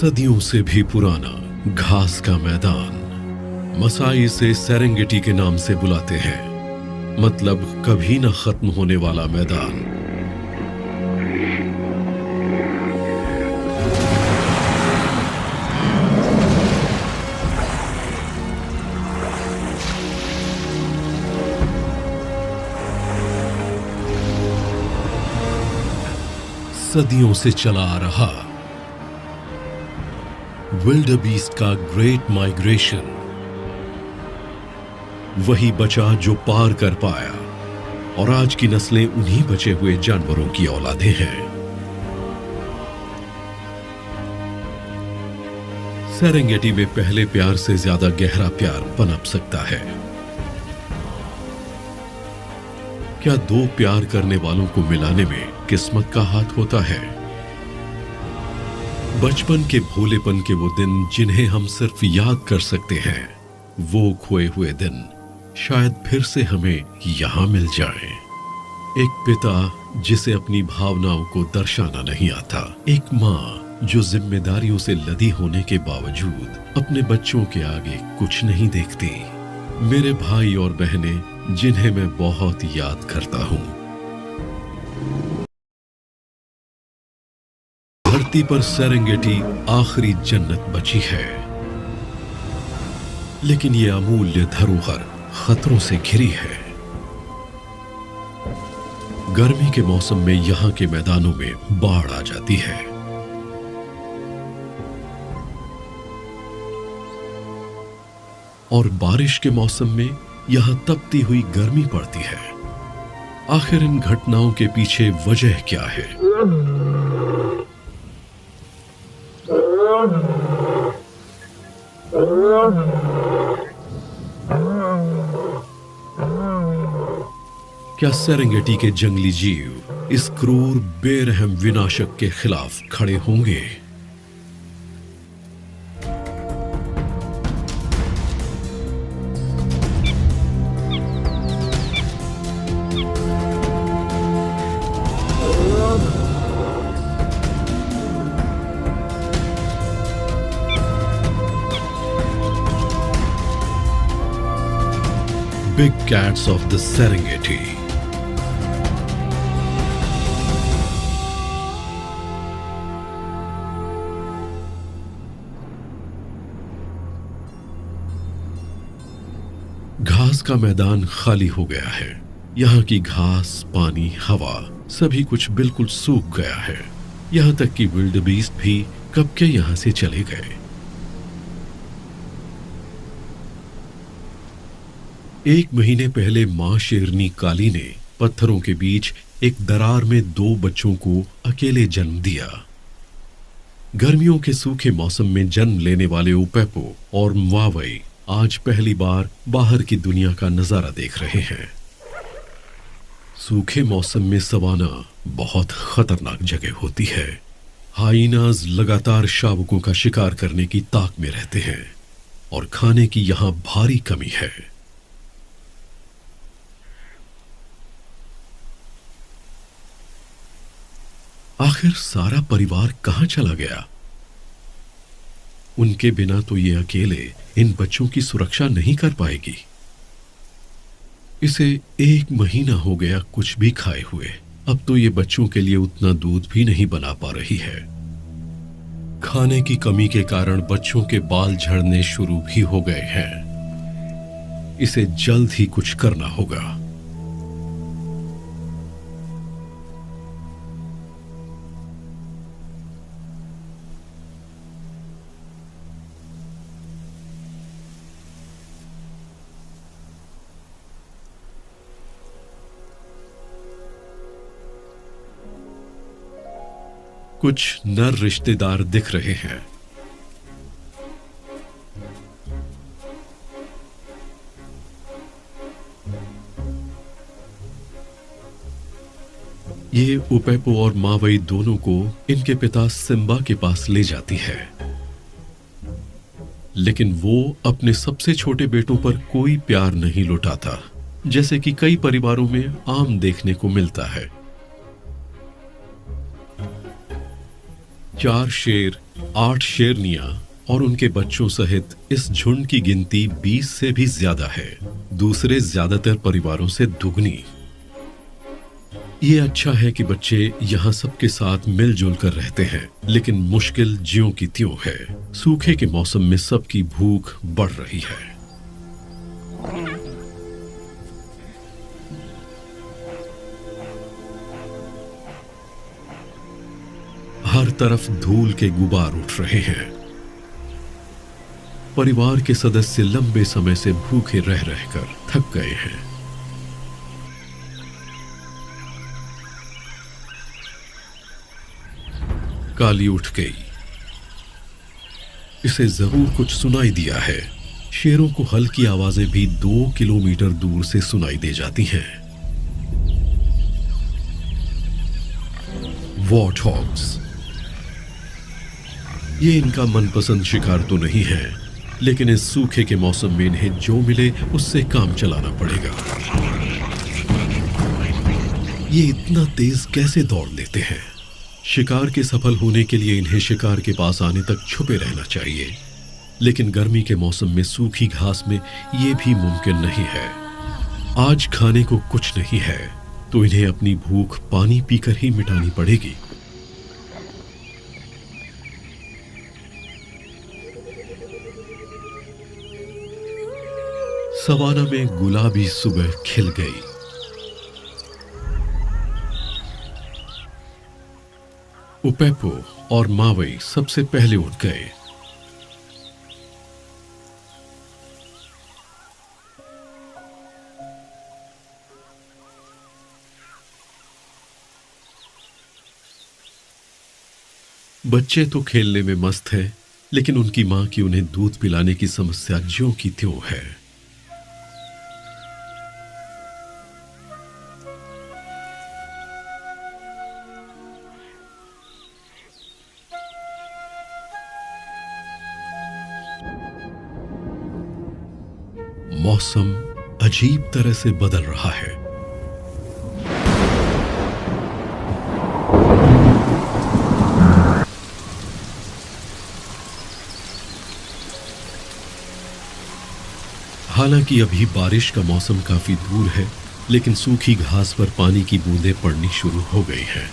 सदियों से भी पुराना घास का मैदान मसाई से सेरेंगेटी के नाम से बुलाते हैं, मतलब कभी न खत्म होने वाला मैदान। सदियों से चला आ रहा विल्डरबीस्ट का ग्रेट माइग्रेशन, वही बचा जो पार कर पाया, और आज की नस्लें उन्हीं बचे हुए जानवरों की औलादें हैं। सेरेंगेटी में पहले प्यार से ज्यादा गहरा प्यार पनप सकता है। क्या दो प्यार करने वालों को मिलाने में किस्मत का हाथ होता है? बचपन के भोलेपन के वो दिन जिन्हें हम सिर्फ याद कर सकते हैं, वो खोए हुए दिन शायद फिर से हमें यहां मिल जाएं। एक पिता जिसे अपनी भावनाओं को दर्शाना नहीं आता, एक माँ जो जिम्मेदारियों से लदी होने के बावजूद अपने बच्चों के आगे कुछ नहीं देखती, मेरे भाई और बहनें जिन्हें मैं बहुत याद करता हूं। धरती पर सेरेंगेटी आखिरी जन्नत बची है, लेकिन ये अमूल्य धरोहर खतरों से घिरी है। गर्मी के मौसम में यहां के मैदानों में बाढ़ आ जाती है, और बारिश के मौसम में यहां तपती हुई गर्मी पड़ती है। आखिर इन घटनाओं के पीछे वजह क्या है? क्या सेरेंगेटी के जंगली जीव इस क्रूर बेरहम विनाशक के खिलाफ खड़े होंगे? Big cats of the Serengeti. घास का मैदान खाली हो गया है। यहाँ की घास, पानी, हवा सभी कुछ बिल्कुल सूख गया है। यहाँ तक कि विल्डबीस्ट भी कब के यहाँ से चले गए। एक महीने पहले मां शेरनी काली ने पत्थरों के बीच एक दरार में 2 बच्चों को अकेले जन्म दिया। गर्मियों के सूखे मौसम में जन्म लेने वाले उपेपो और म्वावई आज पहली बार बाहर की दुनिया का नजारा देख रहे हैं। सूखे मौसम में सवाना बहुत खतरनाक जगह होती है। हाइनाज लगातार शावकों का शिकार करने की ताक में रहते हैं, और खाने की यहां भारी कमी है। आखिर सारा परिवार कहां चला गया? उनके बिना तो ये अकेले इन बच्चों की सुरक्षा नहीं कर पाएगी। इसे 1 महीना हो गया कुछ भी खाए हुए। अब तो ये बच्चों के लिए उतना दूध भी नहीं बना पा रही है। खाने की कमी के कारण बच्चों के बाल झड़ने शुरू भी हो गए हैं। इसे जल्द ही कुछ करना होगा। कुछ नर रिश्तेदार दिख रहे हैं। ये उपेपो और मावई दोनों को इनके पिता सिम्बा के पास ले जाती है, लेकिन वो अपने सबसे छोटे बेटों पर कोई प्यार नहीं लुटाता, जैसे कि कई परिवारों में आम देखने को मिलता है। 4 शेर, 8 शेरनियां और उनके बच्चों सहित इस झुंड की गिनती 20 से भी ज्यादा है, दूसरे ज्यादातर परिवारों से दुगनी। ये अच्छा है कि बच्चे यहाँ सबके साथ मिलजुल कर रहते हैं, लेकिन मुश्किल ज्यों की त्यों है। सूखे के मौसम में सबकी भूख बढ़ रही है। हर तरफ धूल के गुबार उठ रहे हैं। परिवार के सदस्य लंबे समय से भूखे रह रहकर थक गए हैं। काली उठ गई। इसे जरूर कुछ सुनाई दिया है। शेरों को हल्की आवाजें भी 2 किलोमीटर दूर से सुनाई दे जाती हैं। वॉर्टहॉग्स, ये इनका मनपसंद शिकार तो नहीं है, लेकिन इस सूखे के मौसम में इन्हें जो मिले उससे काम चलाना पड़ेगा। ये इतना तेज कैसे दौड़ लेते हैं? शिकार के सफल होने के लिए इन्हें शिकार के पास आने तक छुपे रहना चाहिए, लेकिन गर्मी के मौसम में सूखी घास में यह भी मुमकिन नहीं है। आज खाने को कुछ नहीं है, तो इन्हें अपनी भूख पानी पीकर ही मिटानी पड़ेगी। सवाना में गुलाबी सुबह खिल गई। उपेपो और मावई सबसे पहले उठ गए। बच्चे तो खेलने में मस्त हैं, लेकिन उनकी मां की उन्हें दूध पिलाने की समस्या ज्यों की त्यों है। मौसम अजीब तरह से बदल रहा है। हालांकि अभी बारिश का मौसम काफी दूर है, लेकिन सूखी घास पर पानी की बूंदें पड़नी शुरू हो गई हैं।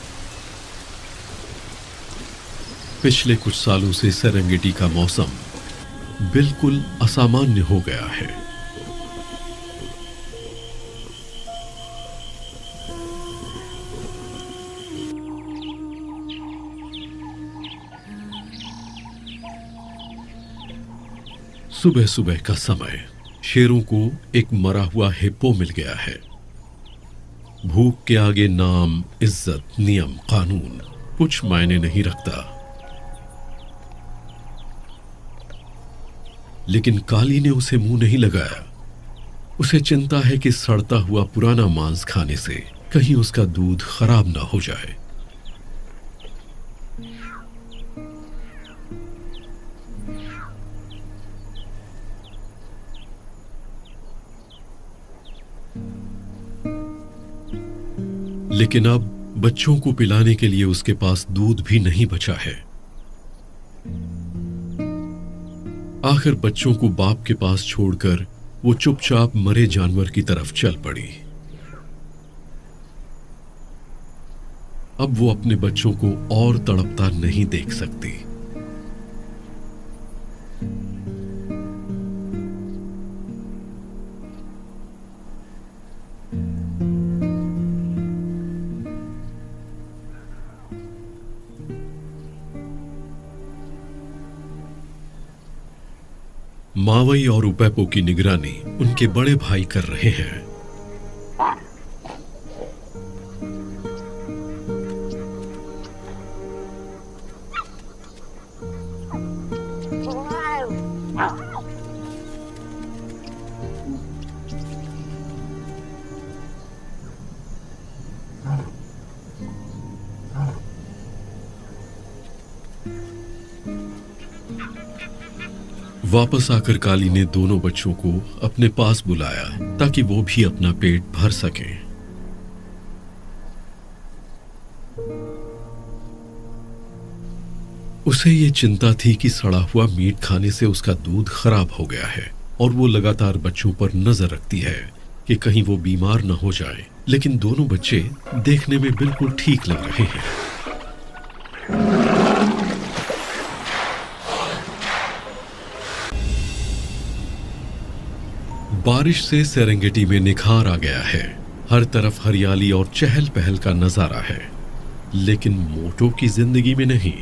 पिछले कुछ सालों से सेरेंगेटी का मौसम बिल्कुल असामान्य हो गया है। सुबह सुबह का समय, शेरों को एक मरा हुआ हिप्पो मिल गया है। भूख के आगे नाम, इज्जत, नियम, कानून कुछ मायने नहीं रखता। लेकिन काली ने उसे मुंह नहीं लगाया। उसे चिंता है कि सड़ता हुआ पुराना मांस खाने से कहीं उसका दूध खराब ना हो जाए। लेकिन अब बच्चों को पिलाने के लिए उसके पास दूध भी नहीं बचा है। आखिर बच्चों को बाप के पास छोड़कर वो चुपचाप मरे जानवर की तरफ चल पड़ी। अब वो अपने बच्चों को और तड़पता नहीं देख सकती। मावई और उपेपो की निगरानी उनके बड़े भाई कर रहे हैं। वापस आकर काली ने दोनों बच्चों को अपने पास बुलाया ताकि वो भी अपना पेट भर सकें। उसे ये चिंता थी कि सड़ा हुआ मीट खाने से उसका दूध खराब हो गया है और वो लगातार बच्चों पर नजर रखती है कि कहीं वो बीमार न हो जाए। लेकिन दोनों बच्चे देखने में बिल्कुल ठीक लग रहे हैं। बारिश से सेरेंगेटी में निखार आ गया है। हर तरफ हरियाली और चहल पहल का नजारा है, लेकिन मोटो की जिंदगी में नहीं।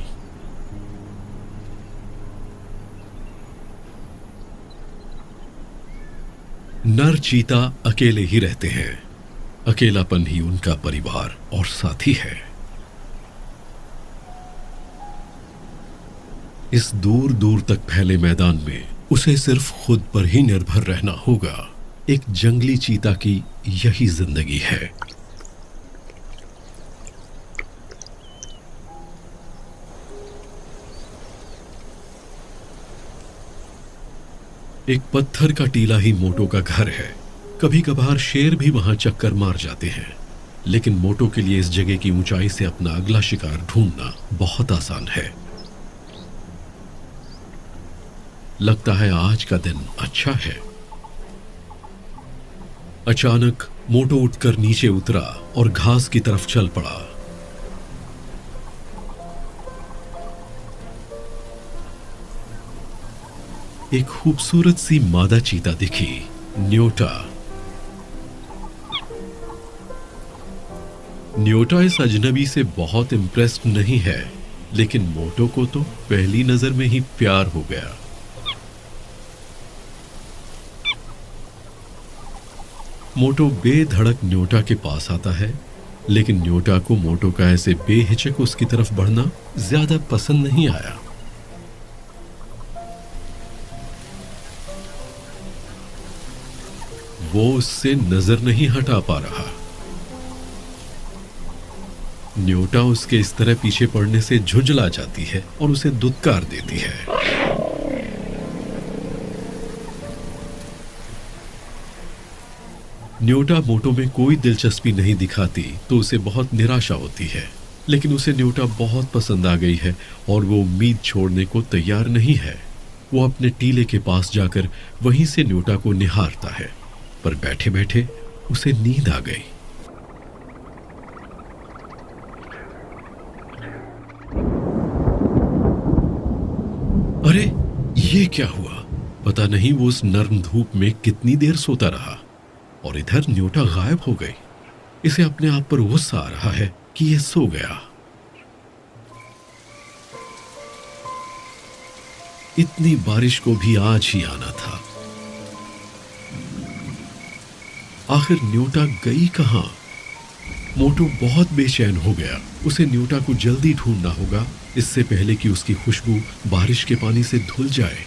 नर चीता अकेले ही रहते हैं। अकेलापन ही उनका परिवार और साथी है। इस दूर दूर तक फैले मैदान में उसे सिर्फ खुद पर ही निर्भर रहना होगा। एक जंगली चीता की यही जिंदगी है। एक पत्थर का टीला ही मोटो का घर है। कभी कभार शेर भी वहां चक्कर मार जाते हैं, लेकिन मोटो के लिए इस जगह की ऊंचाई से अपना अगला शिकार ढूंढना बहुत आसान है। लगता है आज का दिन अच्छा है। अचानक मोटो उठकर नीचे उतरा और घास की तरफ चल पड़ा। एक खूबसूरत सी मादा चीता दिखी, न्योटा। न्योटा इस अजनबी से बहुत इम्प्रेस्ड नहीं है, लेकिन मोटो को तो पहली नजर में ही प्यार हो गया। मोटो बेधड़क न्योटा के पास आता है, लेकिन न्योटा को मोटो का ऐसे बेहिचक उसकी तरफ बढ़ना ज्यादा पसंद नहीं आया। वो उससे नजर नहीं हटा पा रहा। न्योटा उसके इस तरह पीछे पड़ने से झुंझला जाती है और उसे दुत्कार देती है। न्योटा मोटो में कोई दिलचस्पी नहीं दिखाती तो उसे बहुत निराशा होती है, लेकिन उसे न्योटा बहुत पसंद आ गई है और वो उम्मीद छोड़ने को तैयार नहीं है। वो अपने टीले के पास जाकर वहीं से न्योटा को निहारता है, पर बैठे बैठे उसे नींद आ गई। अरे ये क्या हुआ? पता नहीं वो उस नर्म धूप में कितनी देर सोता रहा और इधर न्योटा गायब हो गई। इसे अपने आप पर गुस्सा आ रहा है कि ये सो गया। इतनी बारिश को भी आज ही आना था। आखिर न्योटा गई कहां? मोटो बहुत बेचैन हो गया। उसे न्योटा को जल्दी ढूंढना होगा, इससे पहले कि उसकी खुशबू बारिश के पानी से धुल जाए।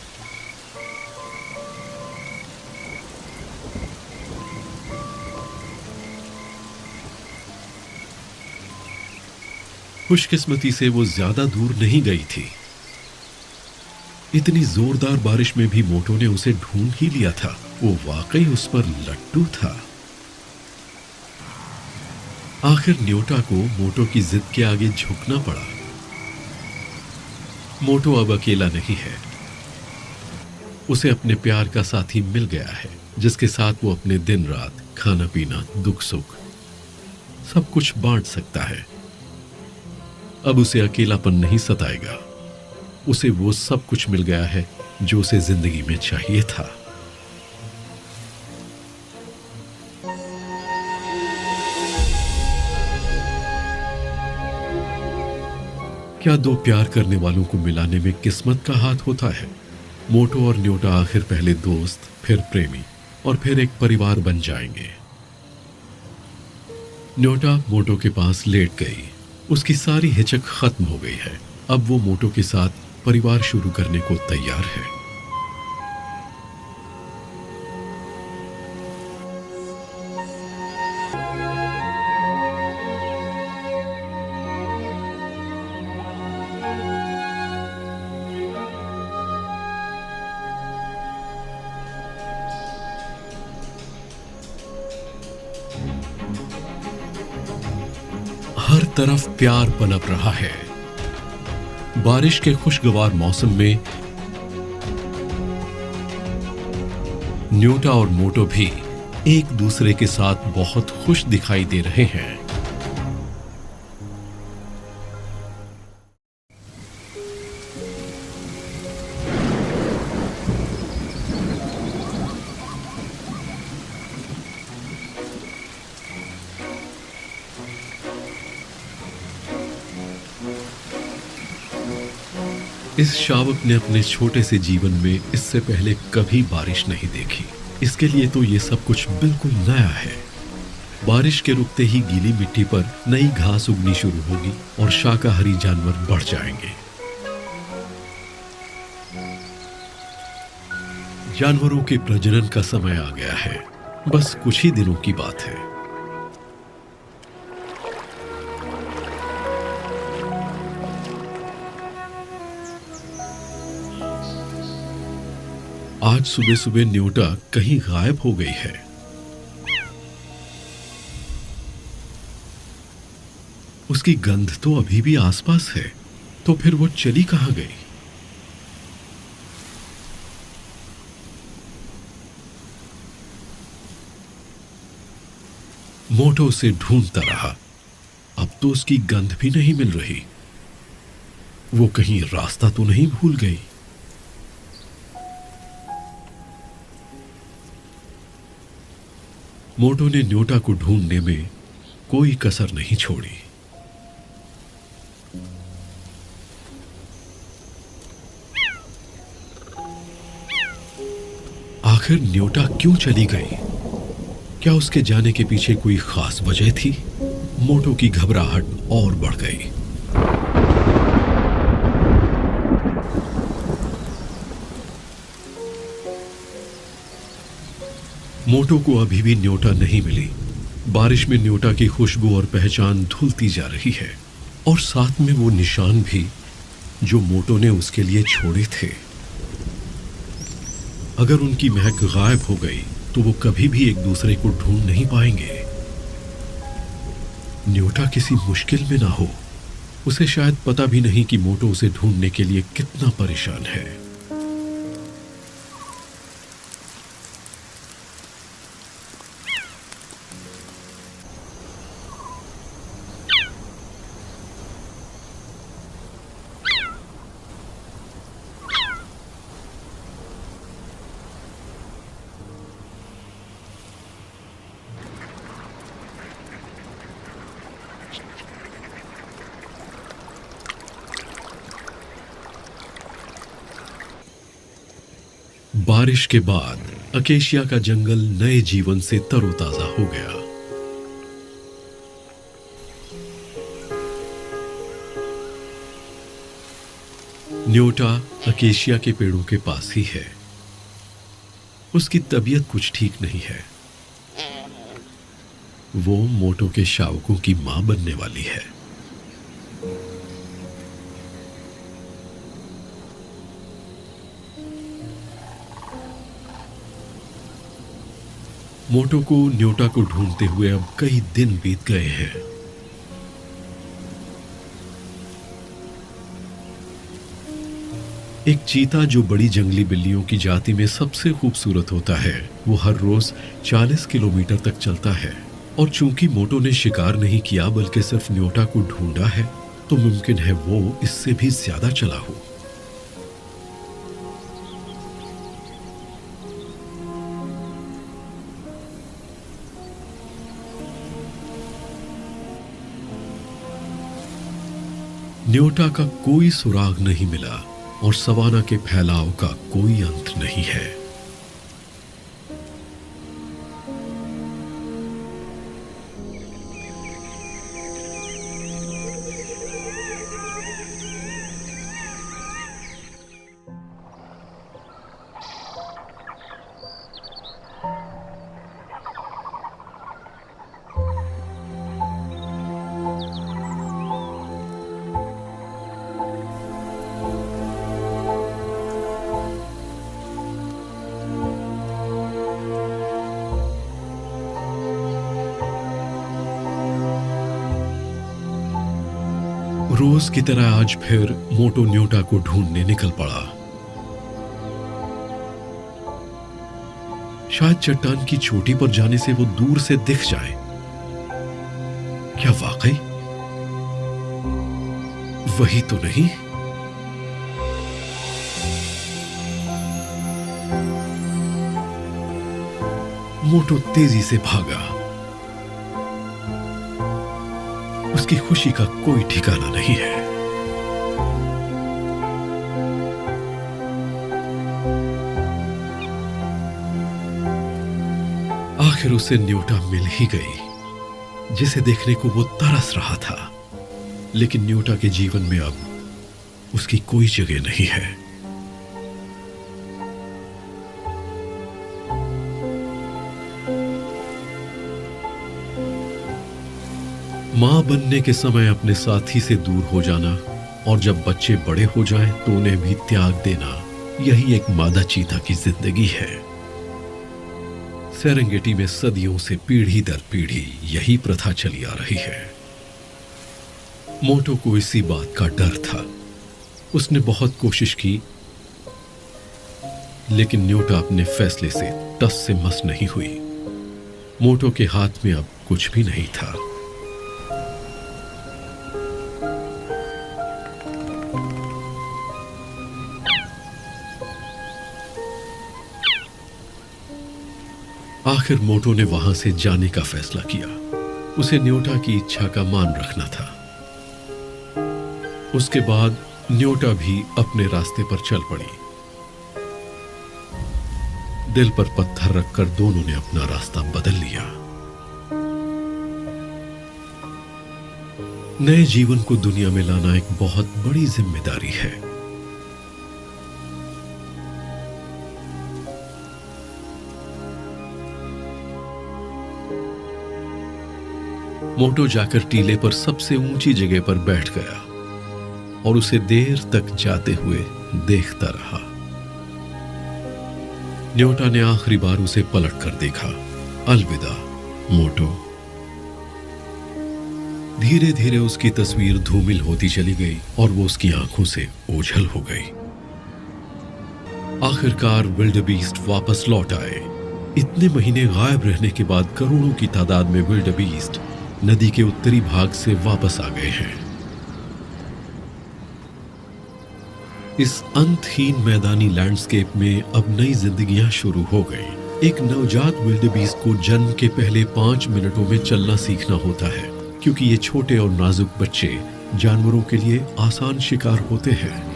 खुशकिस्मती से वो ज्यादा दूर नहीं गई थी। इतनी जोरदार बारिश में भी मोटो ने उसे ढूंढ ही लिया था। वो वाकई उस पर लट्टू था। आखिर न्योटा को मोटो की जिद के आगे झुकना पड़ा। मोटो अब अकेला नहीं है। उसे अपने प्यार का साथी मिल गया है, जिसके साथ वो अपने दिन रात, खाना पीना, दुख सुख सब कुछ बांट सकता है। अब उसे अकेलापन नहीं सताएगा। उसे वो सब कुछ मिल गया है जो उसे जिंदगी में चाहिए था। क्या दो प्यार करने वालों को मिलाने में किस्मत का हाथ होता है? मोटो और न्योटा आखिर पहले दोस्त, फिर प्रेमी और फिर एक परिवार बन जाएंगे। न्योटा मोटो के पास लेट गई। उसकी सारी हिचक खत्म हो गई है। अब वो मोटो के साथ परिवार शुरू करने को तैयार है। हर तरफ प्यार पनप रहा है। बारिश के खुशगवार मौसम में न्योटा और मोटो भी एक दूसरे के साथ बहुत खुश दिखाई दे रहे हैं। इस शावक ने अपने छोटे से जीवन में इससे पहले कभी बारिश नहीं देखी। इसके लिए तो ये सब कुछ बिल्कुल नया है। बारिश के रुकते ही गीली मिट्टी पर नई घास उगनी शुरू होगी और शाकाहारी जानवर बढ़ जाएंगे। जानवरों के प्रजनन का समय आ गया है। बस कुछ ही दिनों की बात है। आज सुबह सुबह न्योटा कहीं गायब हो गई है। उसकी गंध तो अभी भी आसपास है, तो फिर वो चली कहां गई? मोटो उसे ढूंढता रहा। अब तो उसकी गंध भी नहीं मिल रही। वो कहीं रास्ता तो नहीं भूल गई? मोटो ने न्योटा को ढूंढने में कोई कसर नहीं छोड़ी। आखिर न्योटा क्यों चली गई? क्या उसके जाने के पीछे कोई खास वजह थी? मोटो की घबराहट और बढ़ गई। मोटो को अभी भी न्योटा नहीं मिली। बारिश में न्योटा की खुशबू और पहचान धुलती जा रही है, और साथ में वो निशान भी जो मोटो ने उसके लिए छोड़े थे। अगर उनकी महक गायब हो गई तो वो कभी भी एक दूसरे को ढूंढ नहीं पाएंगे। न्योटा किसी मुश्किल में ना हो। उसे शायद पता भी नहीं कि मोटो उसे ढूंढने के लिए कितना परेशान है। बारिश के बाद अकेशिया का जंगल नए जीवन से तरोताजा हो गया। न्योटा अकेशिया के पेड़ों के पास ही है। उसकी तबीयत कुछ ठीक नहीं है। वो मोटो के शावकों की मां बनने वाली है। मोटो को न्योटा को ढूंढते हुए अब कई दिन बीत गए हैं। एक चीता जो बड़ी जंगली बिल्लियों की जाति में सबसे खूबसूरत होता है, वो हर रोज 40 किलोमीटर तक चलता है। और चूंकि मोटो ने शिकार नहीं किया बल्कि सिर्फ न्योटा को ढूंढा है, तो मुमकिन है वो इससे भी ज्यादा चला हो। न्योटा का कोई सुराग नहीं मिला और सवाना के फैलाव का कोई अंत नहीं है। रोज की तरह आज फिर मोटो न्योटा को ढूंढने निकल पड़ा। शायद चट्टान की चोटी पर जाने से वो दूर से दिख जाए। क्या वाकई वही तो नहीं? मोटो तेजी से भागा। उसकी खुशी का कोई ठिकाना नहीं है। आखिर उसे न्योटा मिल ही गई, जिसे देखने को वो तरस रहा था। लेकिन न्योटा के जीवन में अब उसकी कोई जगह नहीं है। मां बनने के समय अपने साथी से दूर हो जाना और जब बच्चे बड़े हो जाएं तो उन्हें भी त्याग देना, यही एक मादा चीता की जिंदगी है। सेरेंगेटी में सदियों से पीढ़ी दर पीढ़ी यही प्रथा चली आ रही है। मोटो को इसी बात का डर था। उसने बहुत कोशिश की, लेकिन न्योटा अपने फैसले से टस से मस नहीं हुई। मोटो के हाथ में अब कुछ भी नहीं था। आखिर मोटो ने वहां से जाने का फैसला किया। उसे न्योटा की इच्छा का मान रखना था। उसके बाद न्योटा भी अपने रास्ते पर चल पड़ी। दिल पर पत्थर रखकर दोनों ने अपना रास्ता बदल लिया। नए जीवन को दुनिया में लाना एक बहुत बड़ी जिम्मेदारी है। मोटो जाकर टीले पर सबसे ऊंची जगह पर बैठ गया और उसे देर तक जाते हुए देखता रहा। न्योटा ने आखिरी बार उसे पलट कर देखा। अलविदा मोटो। धीरे धीरे उसकी तस्वीर धूमिल होती चली गई और वो उसकी आंखों से ओझल हो गई। आखिरकार विल्डेबीस्ट वापस लौट आए। इतने महीने गायब रहने के बाद करोड़ों की तादाद में विल्डेबीस्ट नदी के उत्तरी भाग से वापस आ गए हैं। इस अंतहीन मैदानी लैंडस्केप में अब नई जिंदगियां शुरू हो गई। एक नवजात विल्डेबीस्ट को जन्म के पहले 5 मिनटों में चलना सीखना होता है, क्योंकि ये छोटे और नाजुक बच्चे जानवरों के लिए आसान शिकार होते हैं।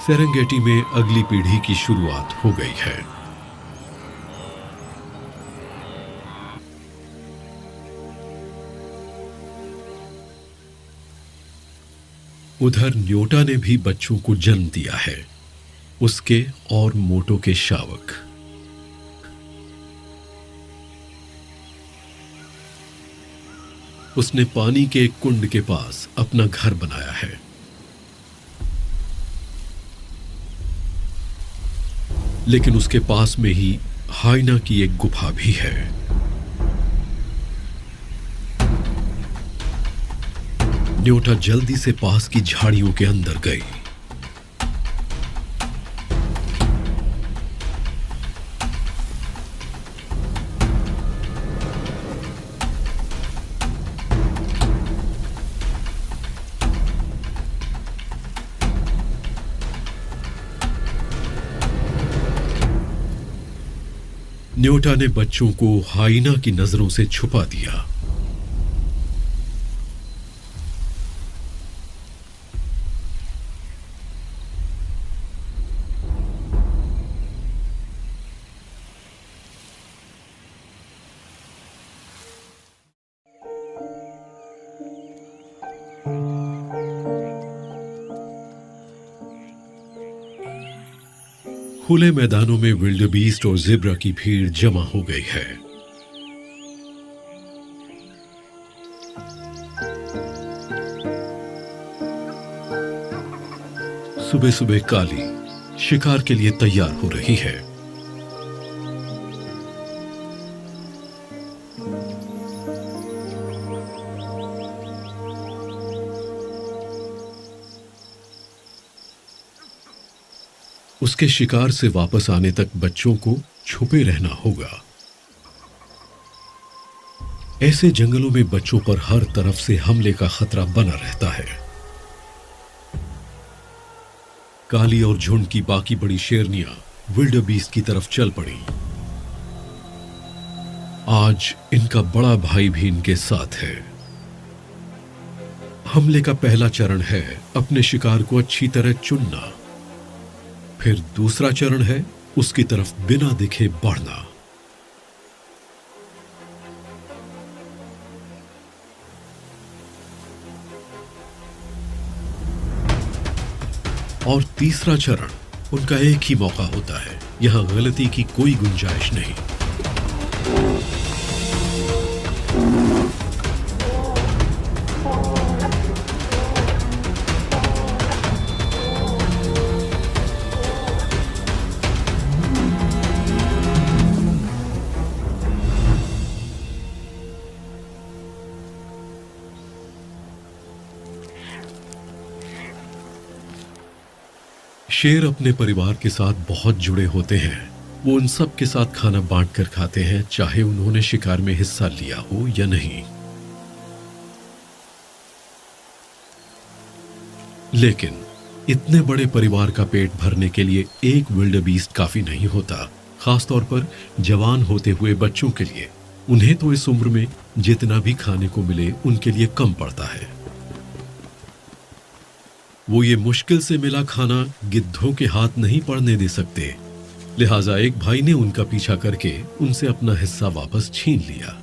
सेरेंगेटी में अगली पीढ़ी की शुरुआत हो गई है। उधर न्योटा ने भी बच्चों को जन्म दिया है, उसके और मोटो के शावक। उसने पानी के एक कुंड के पास अपना घर बनाया है। लेकिन उसके पास में ही हाइना की एक गुफा भी है। न्योटा जल्दी से पास की झाड़ियों के अंदर गई। न्योटा ने बच्चों को हाइना की नजरों से छुपा दिया। खुले मैदानों में विल्डेबीस्ट और ज़ेब्रा की भीड़ जमा हो गई है। सुबह सुबह काली शिकार के लिए तैयार हो रही है। उसके शिकार से वापस आने तक बच्चों को छुपे रहना होगा। ऐसे जंगलों में बच्चों पर हर तरफ से हमले का खतरा बना रहता है। काली और झुंड की बाकी बड़ी शेरनियां विल्डरबीस्ट की तरफ चल पड़ी। आज इनका बड़ा भाई भी इनके साथ है। हमले का पहला चरण है अपने शिकार को अच्छी तरह चुनना। फिर दूसरा चरण है उसकी तरफ बिना दिखे बढ़ना। और तीसरा चरण उनका एक ही मौका होता है। यहां गलती की कोई गुंजाइश नहीं। शेर अपने परिवार के साथ बहुत जुड़े होते हैं। वो उन सब के साथ खाना बांट कर खाते हैं, चाहे उन्होंने शिकार में हिस्सा लिया हो या नहीं। लेकिन इतने बड़े परिवार का पेट भरने के लिए एक विल्डरबीस्ट काफी नहीं होता, खासतौर पर जवान होते हुए बच्चों के लिए। उन्हें तो इस उम्र में जितना भी खाने को मिले उनके लिए कम पड़ता है। वो ये मुश्किल से मिला खाना गिद्धों के हाथ नहीं पड़ने दे सकते। लिहाजा एक भाई ने उनका पीछा करके उनसे अपना हिस्सा वापस छीन लिया।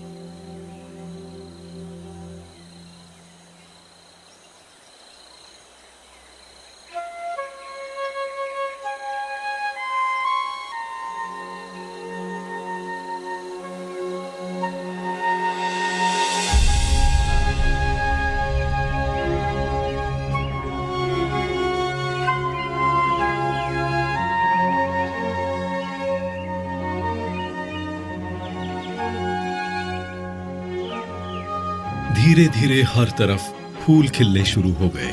धीरे धीरे हर तरफ फूल खिलने शुरू हो गए।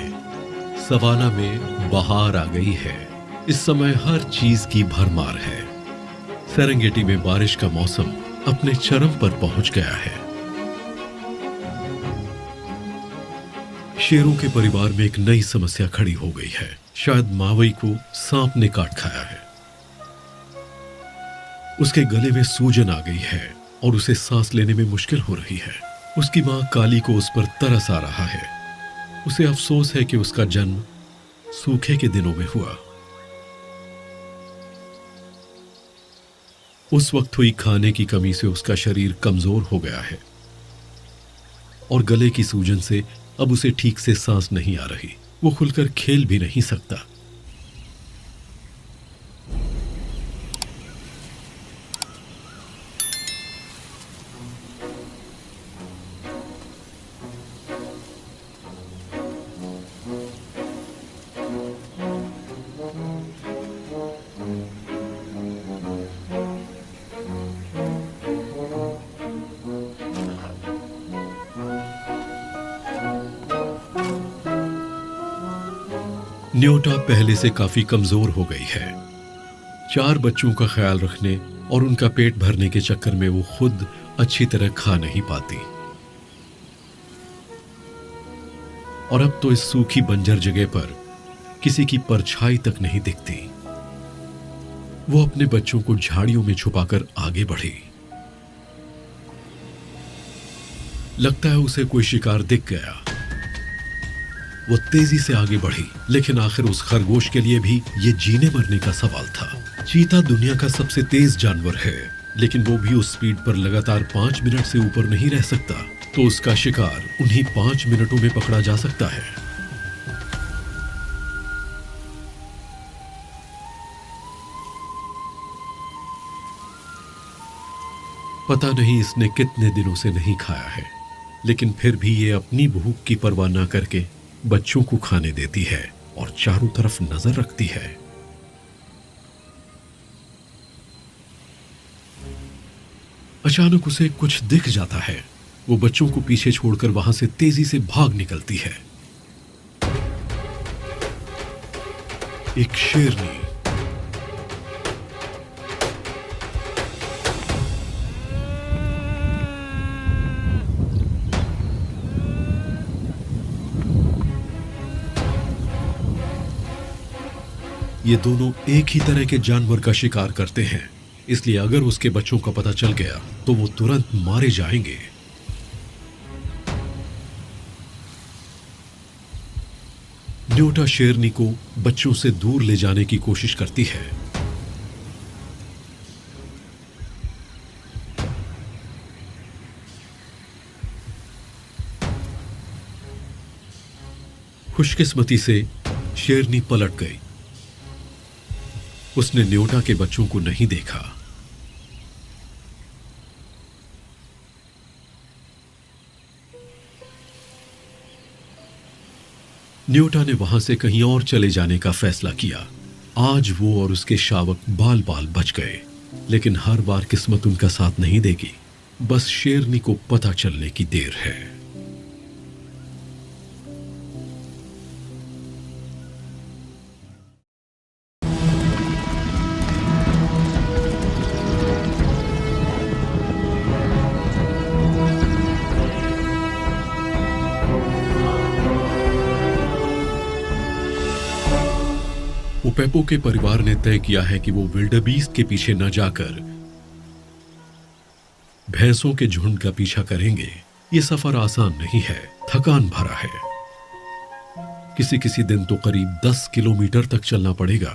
सवाना में बहार आ गई है। इस समय हर चीज की भरमार है। सेरेंगेटी में बारिश का मौसम अपने चरम पर पहुंच गया है। शेरों के परिवार में एक नई समस्या खड़ी हो गई है। शायद मावई को सांप ने काट खाया है। उसके गले में सूजन आ गई है और उसे सांस लेने में मुश्किल हो रही है। उसकी मां काली को उस पर तरस आ रहा है। उसे अफसोस है कि उसका जन्म सूखे के दिनों में हुआ। उस वक्त हुई खाने की कमी से उसका शरीर कमजोर हो गया है और गले की सूजन से अब उसे ठीक से सांस नहीं आ रही। वो खुलकर खेल भी नहीं सकता। न्योटा पहले से काफी कमजोर हो गई है। 4 बच्चों का ख्याल रखने और उनका पेट भरने के चक्कर में वो खुद अच्छी तरह खा नहीं पाती। और अब तो इस सूखी बंजर जगह पर किसी की परछाई तक नहीं दिखती। वो अपने बच्चों को झाड़ियों में छुपाकर आगे बढ़ी। लगता है उसे कोई शिकार दिख गया। वो तेजी से आगे बढ़ी, लेकिन आखिर उस खरगोश के लिए भी ये जीने मरने का सवाल था। चीता दुनिया का सबसे तेज जानवर है, लेकिन वो भी उस स्पीड पर लगातार 5 मिनट से ऊपर नहीं रह सकता। तो उसका शिकार उन्हीं 5 मिनटों में पकड़ा जा सकता है। पता नहीं इसने कितने दिनों से नहीं खाया है, लेकिन फिर भी ये अपनी भूख की परवाह न करके बच्चों को खाने देती है और चारों तरफ नजर रखती है। अचानक उसे कुछ दिख जाता है। वो बच्चों को पीछे छोड़कर वहां से तेजी से भाग निकलती है। एक शेरनी ये दोनों एक ही तरह के जानवर का शिकार करते हैं, इसलिए अगर उसके बच्चों का पता चल गया तो वो तुरंत मारे जाएंगे। न्योटा शेरनी को बच्चों से दूर ले जाने की कोशिश करती है। खुशकिस्मती से शेरनी पलट गई। उसने न्योटा के बच्चों को नहीं देखा। न्योटा ने वहां से कहीं और चले जाने का फैसला किया। आज वो और उसके शावक बाल बाल बच गए, लेकिन हर बार किस्मत उनका साथ नहीं देगी। बस शेरनी को पता चलने की देर है। उपेपो के परिवार ने तय किया है कि वो विल्डरबीस्ट के पीछे न जाकर भैंसों के झुंड का पीछा करेंगे। ये सफर आसान नहीं है, थकान भरा है। किसी किसी दिन तो करीब 10 किलोमीटर तक चलना पड़ेगा।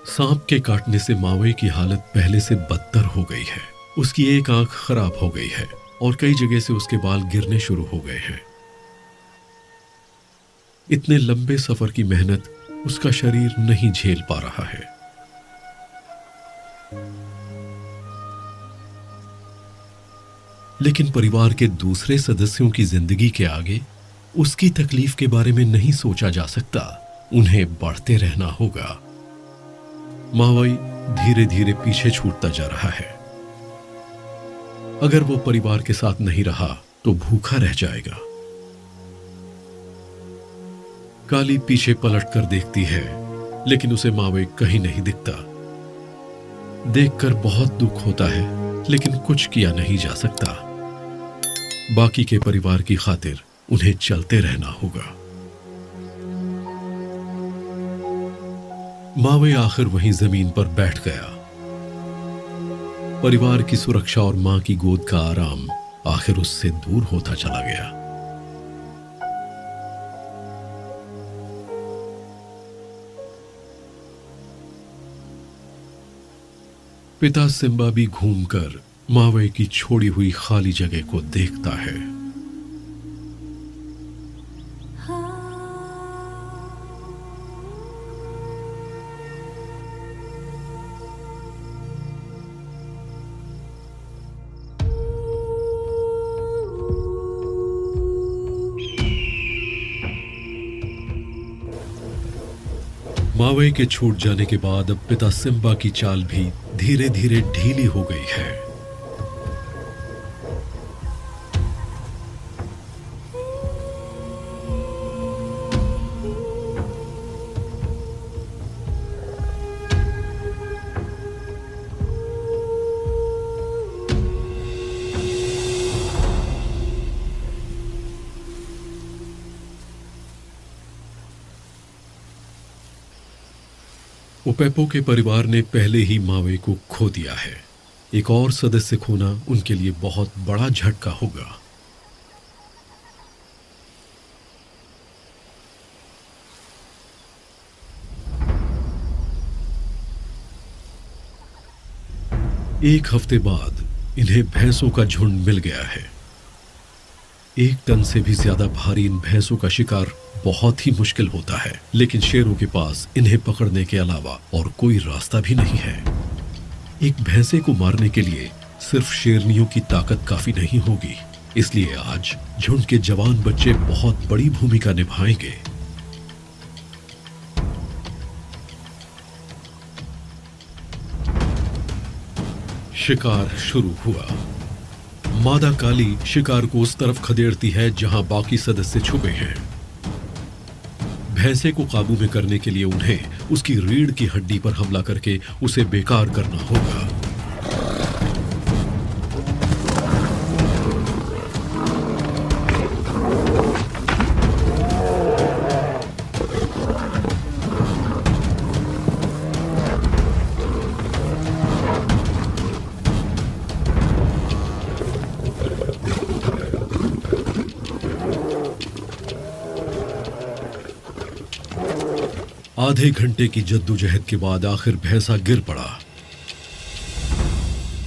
सांप के काटने से मावे की हालत पहले से बदतर हो गई है। उसकी एक आंख खराब हो गई है और कई जगह से उसके बाल गिरने शुरू हो गए हैं। इतने लंबे सफर की मेहनत उसका शरीर नहीं झेल पा रहा है। लेकिन परिवार के दूसरे सदस्यों की जिंदगी के आगे उसकी तकलीफ के बारे में नहीं सोचा जा सकता। उन्हें बढ़ते रहना होगा। मावई धीरे धीरे पीछे छूटता जा रहा है। अगर वो परिवार के साथ नहीं रहा तो भूखा रह जाएगा। काली पीछे पलट कर देखती है, लेकिन उसे मावे कहीं नहीं दिखता। देखकर बहुत दुख होता है, लेकिन कुछ किया नहीं जा सकता। बाकी के परिवार की खातिर उन्हें चलते रहना होगा। मावे आखिर वहीं जमीन पर बैठ गया। परिवार की सुरक्षा और मां की गोद का आराम आखिर उससे दूर होता चला गया। पिता सिम्बा भी घूमकर मावे की छोड़ी हुई खाली जगह को देखता है। मावे के छूट जाने के बाद अब पिता सिम्बा की चाल भी धीरे धीरे ढीली हो गई है। उपेपो के परिवार ने पहले ही मावे को खो दिया है। एक और सदस्य खोना उनके लिए बहुत बड़ा झटका होगा। एक हफ्ते बाद इन्हें भैंसों का झुंड मिल गया है। 1 टन से भी ज्यादा भारी इन भैंसों का शिकार बहुत ही मुश्किल होता है, लेकिन शेरों के पास इन्हें पकड़ने के अलावा और कोई रास्ता भी नहीं है। एक भैंसे को मारने के लिए सिर्फ शेरनियों की ताकत काफी नहीं होगी, इसलिए आज झुंड के जवान बच्चे बहुत बड़ी भूमिका निभाएंगे। शिकार शुरू हुआ। मादा काली शिकार को उस तरफ खदेड़ती है जहां बाकी सदस्य छुपे हैं। भैंसे को काबू में करने के लिए उन्हें उसकी रीढ़ की हड्डी पर हमला करके उसे बेकार करना होगा। आधे घंटे की जद्दोजहद के बाद आखिर भैंसा गिर पड़ा।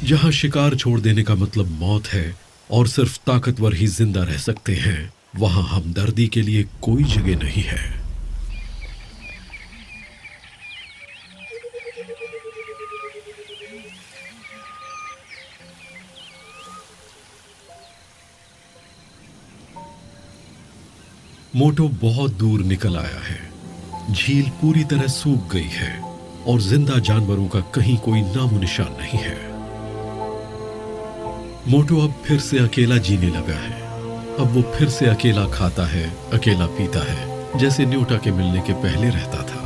जहां शिकार छोड़ देने का मतलब मौत है और सिर्फ ताकतवर ही जिंदा रह सकते हैं, वहां हमदर्दी के लिए कोई जगह नहीं है। मोटो बहुत दूर निकल आया है। झील पूरी तरह सूख गई है और जिंदा जानवरों का कहीं कोई नामो निशान नहीं है। मोटो अब फिर से अकेला जीने लगा है। अब वो फिर से अकेला खाता है, अकेला पीता है, जैसे न्यूटा के मिलने के पहले रहता था।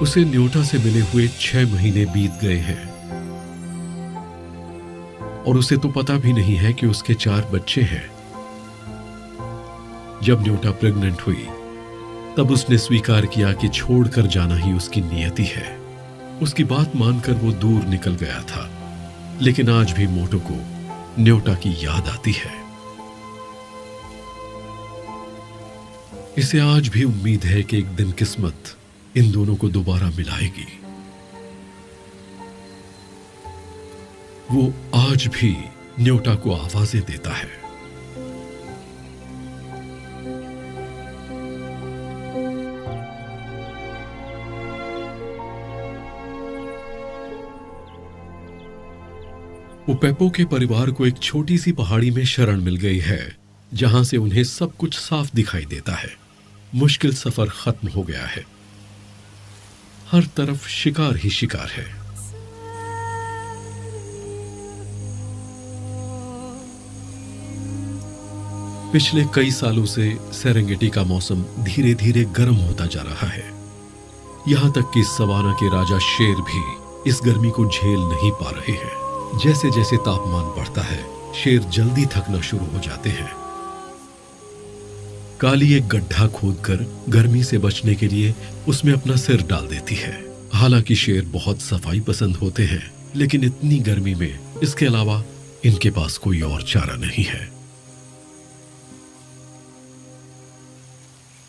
उसे न्यूटा से मिले हुए 6 महीने बीत गए हैं और उसे तो पता भी नहीं है कि उसके 4 बच्चे हैं। जब न्यूटा प्रेग्नेंट हुई, तब उसने स्वीकार किया कि छोड़कर जाना ही उसकी नियति है। उसकी बात मानकर वो दूर निकल गया था, लेकिन आज भी मोटो को न्यूटा की याद आती है। इसे आज भी उम्मीद है कि एक दिन किस्मत इन दोनों को दोबारा मिलाएगी। वो आज भी न्यूटा को आवाजें देता है। उपेपो के परिवार को एक छोटी सी पहाड़ी में शरण मिल गई है, जहां से उन्हें सब कुछ साफ दिखाई देता है। मुश्किल सफर खत्म हो गया है। हर तरफ शिकार ही शिकार है। पिछले कई सालों से सेरेंगेटी का मौसम धीरे धीरे गर्म होता जा रहा है। यहां तक कि सवाना के राजा शेर भी इस गर्मी को झेल नहीं पा रहे हैं। जैसे जैसे तापमान बढ़ता है, शेर जल्दी थकना शुरू हो जाते हैं। काली एक गड्ढा खोदकर गर्मी से बचने के लिए उसमें अपना सिर डाल देती है। हालांकि शेर बहुत सफाई पसंद होते हैं, लेकिन इतनी गर्मी में इसके अलावा इनके पास कोई और चारा नहीं है।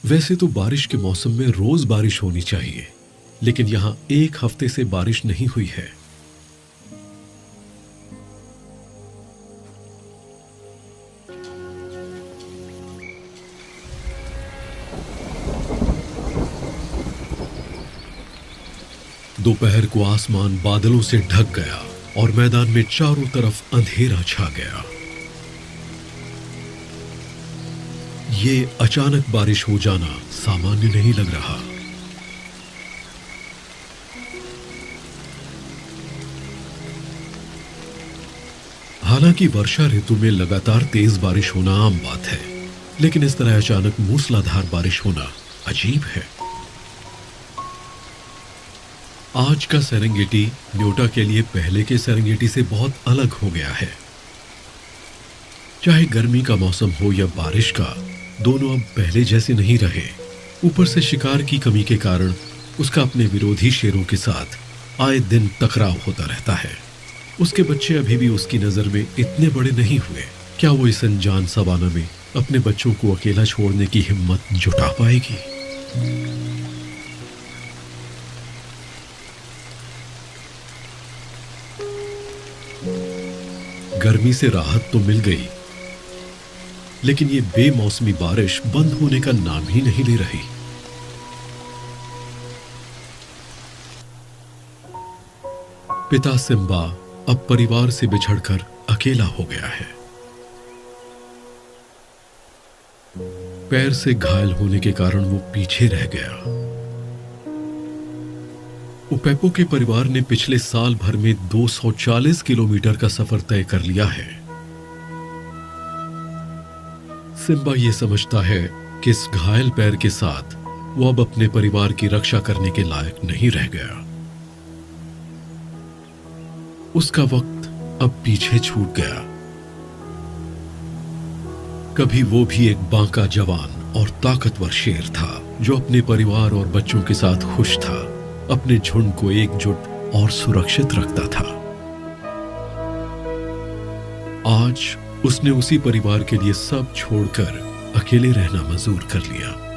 वैसे तो बारिश के मौसम में रोज बारिश होनी चाहिए, लेकिन यहां 1 हफ्ते से बारिश नहीं हुई है। दोपहर को आसमान बादलों से ढक गया और मैदान में चारों तरफ अंधेरा छा गया। ये अचानक बारिश हो जाना सामान्य नहीं लग रहा। हालांकि वर्षा ऋतु में लगातार तेज बारिश होना आम बात है, लेकिन इस तरह अचानक मूसलाधार बारिश होना अजीब है। आज का सेरेंगेटी न्यूटा के लिए पहले के सेरेंगेटी से बहुत अलग हो गया है। चाहे गर्मी का मौसम हो या बारिश का, दोनों अब पहले जैसे नहीं रहे। ऊपर से शिकार की कमी के कारण उसका अपने विरोधी शेरों के साथ आए दिन टकराव होता रहता है। उसके बच्चे अभी भी उसकी नजर में इतने बड़े नहीं हुए। क्या वो इस अनजान सवाना में अपने बच्चों को अकेला छोड़ने की हिम्मत जुटा पाएगी? गर्मी से राहत तो मिल गई, लेकिन ये बेमौसमी बारिश बंद होने का नाम ही नहीं ले रही। पिता सिम्बा अब परिवार से बिछड़कर अकेला हो गया है। पैर से घायल होने के कारण वो पीछे रह गया। उपेपो के परिवार ने पिछले साल भर में 240 किलोमीटर का सफर तय कर लिया है। सिम्बा ये समझता है कि इस घायल पैर के साथ वो अब अपने परिवार की रक्षा करने के लायक नहीं रह गया। उसका वक्त अब पीछे छूट गया। कभी वो भी एक बांका जवान और ताकतवर शेर था जो अपने परिवार और बच्चों के साथ खुश था, अपने झुंड को एकजुट और सुरक्षित रखता था। आज उसने उसी परिवार के लिए सब छोड़कर अकेले रहना मंजूर कर लिया।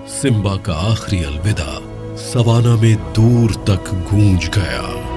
सिम्बा का आखिरी अलविदा सवाना में दूर तक गूंज गया।